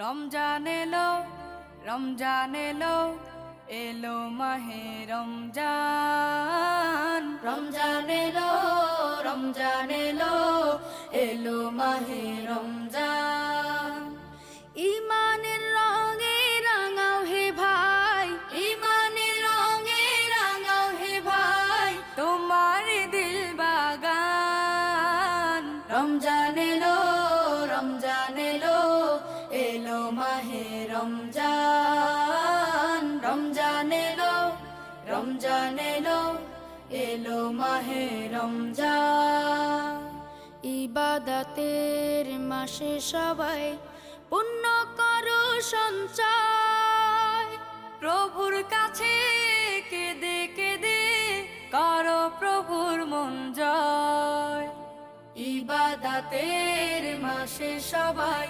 রমজান এলো, রমজান এলো, এলো মাহে রমজান। রমজান এলো, রমজান এলো, এলো মাহে রমজান। ইমানের রঙে রাঙাও হে ভাই, ইমানের রঙে রাঙাও হে ভাই, তোমার দিল বাগান। রমজান এলো, রমজান এলো, এলো মাহে রমজান। রমজান এলো, রমজান এলো, এলো মাহে রমজান। ইবাদতের মাসে সবাই পুণ্য করো সঞ্চয়, প্রভুর কাছে কেঁদে কেঁদে করো প্রভুর মন জয়। ইবাদতের মাসে সবাই